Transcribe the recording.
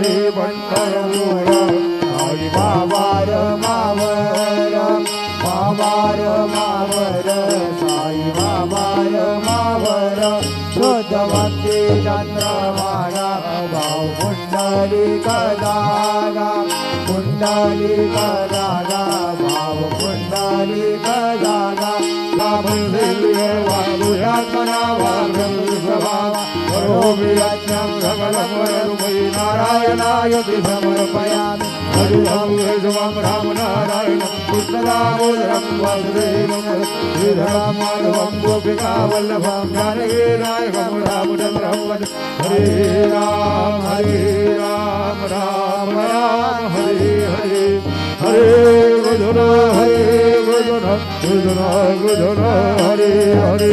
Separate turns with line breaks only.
श्री पंढरपूर साई बाबा रमावर बाबा रमावर साई बाबा रमावर शुद्धवंती चंद्रमागा भाव पुंडलिक दागा पुंडलिक दागा भाव पुंडलिक दागा नारायणाय समर्पयामि हरिं राम नारायण कृष्णदामोदरं वासुदेवं श्रीधरं माधवं गोपिकावल्लभं जानकीनायकं रामचन्द्रं वन्दे हरे राम राम राम हरे हरे हरे कृष्ण हरे कृष्ण कृष्ण कृष्ण हरे हरे